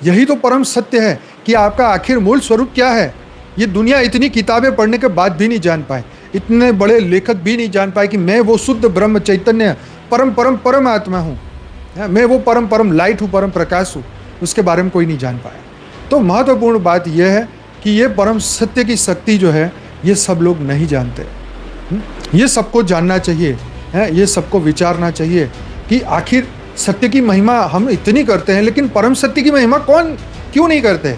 यही तो परम सत्य है कि आपका आखिर मूल स्वरूप क्या है। ये दुनिया इतनी किताबें पढ़ने के बाद भी नहीं जान पाए, इतने बड़े लेखक भी नहीं जान पाए कि मैं वो शुद्ध ब्रह्म चैतन्य परम परम परम आत्मा हूँ, मैं वो परम परम लाइट हूँ, परम प्रकाश हूँ। उसके बारे में कोई नहीं जान पाया। तो महत्वपूर्ण बात यह है कि ये परम सत्य की शक्ति जो है ये सब लोग नहीं जानते। ये सबको जानना चाहिए, ये सबको विचारना चाहिए कि आखिर सत्य की महिमा हम इतनी करते हैं, लेकिन परम सत्य की महिमा कौन क्यों नहीं करते।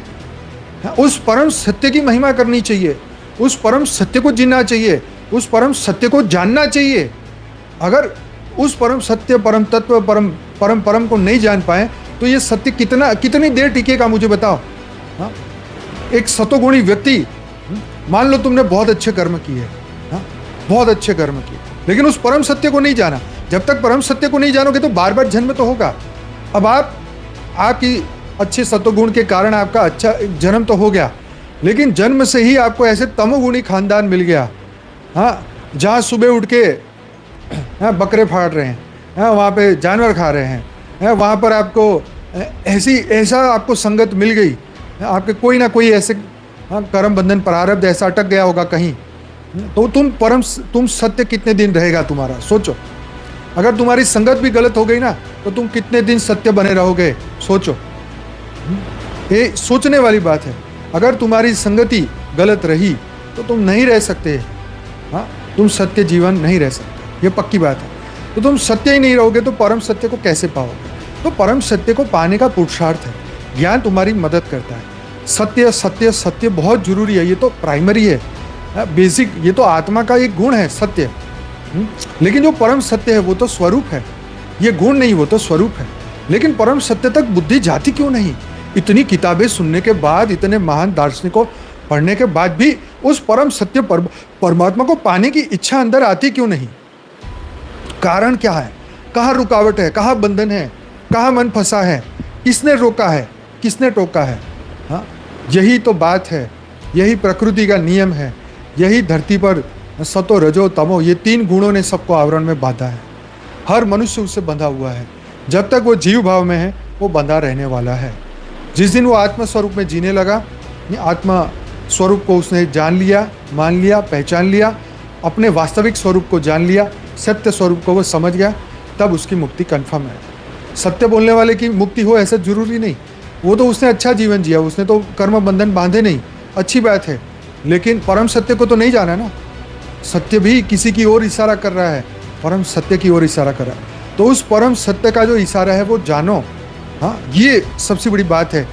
उस परम सत्य की महिमा करनी चाहिए, उस परम सत्य को जीना चाहिए, उस परम सत्य को जानना चाहिए। अगर उस परम सत्य, परम तत्व, परम परम परम को नहीं जान पाए तो ये सत्य कितनी देर टिकेगा, मुझे बताओ। हाँ, एक सतोगुणी व्यक्ति, मान लो तुमने बहुत अच्छे कर्म किए, बहुत अच्छे कर्म किए, लेकिन उस परम सत्य को नहीं जाना। जब तक परम सत्य को नहीं जानोगे तो बार बार जन्म तो होगा। अब आपकी अच्छे सतोगुण के कारण आपका अच्छा जन्म तो हो गया, लेकिन जन्म से ही आपको ऐसे तमोगुणी खानदान मिल गया, हाँ, जहाँ सुबह उठ के बकरे फाड़ रहे हैं, वहाँ पे जानवर खा रहे हैं, वहाँ पर आपको ऐसा आपको संगत मिल गई, आपके कोई ना कोई ऐसे कर्म बंधन प्रारब्ध ऐसा अटक गया होगा कहीं, तो तुम सत्य कितने दिन रहेगा तुम्हारा, सोचो। अगर तुम्हारी संगत भी गलत हो गई ना तो तुम कितने दिन सत्य बने रहोगे, सोचो। ये सोचने वाली बात है। अगर तुम्हारी संगति गलत रही तो तुम नहीं रह सकते, हाँ, तुम सत्य जीवन नहीं रह सकते, ये पक्की बात है। तो तुम सत्य ही नहीं रहोगे तो परम सत्य को कैसे पाओगे। तो परम सत्य को पाने का पुरुषार्थ है, ज्ञान तुम्हारी मदद करता है। सत्य सत्य सत्य बहुत जरूरी है, ये तो प्राइमरी है, बेसिक, ये तो आत्मा का एक गुण है सत्य। लेकिन जो परम सत्य है वो तो स्वरूप है, ये गुण नहीं, वो तो स्वरूप है। लेकिन परम सत्य तक बुद्धि जाती क्यों नहीं। इतनी किताबें सुनने के बाद, इतने महान दार्शनिकों पढ़ने के बाद भी उस परम सत्य परमात्मा को पाने की इच्छा अंदर आती क्यों नहीं। कारण क्या है, कहाँ रुकावट है, कहाँ बंधन है, कहाँ मन फंसा है, किसने रोका है, किसने टोका है। हाँ, यही तो बात है, यही प्रकृति का नियम है, यही धरती पर सतो रजो तमो, ये तीन गुणों ने सबको आवरण में बांधा है। हर मनुष्य उससे बंधा हुआ है। जब तक वो जीव भाव में है वो बंधा रहने वाला है। जिस दिन वो आत्म स्वरूप में जीने लगा, आत्मा स्वरूप को उसने जान लिया, मान लिया, पहचान लिया, अपने वास्तविक स्वरूप को जान लिया, सत्य स्वरूप को वो समझ गया, तब उसकी मुक्ति कन्फर्म है। सत्य बोलने वाले की मुक्ति हो ऐसा जरूरी नहीं, वो तो उसने अच्छा जीवन जिया, उसने तो कर्म बंधन बांधे नहीं, अच्छी बात है। लेकिन परम सत्य को तो नहीं जाना ना। सत्य भी किसी की ओर इशारा कर रहा है, परम सत्य की ओर इशारा कर रहा है। तो उस परम सत्य का जो इशारा है वो जानो, हाँ, ये सबसे बड़ी बात है।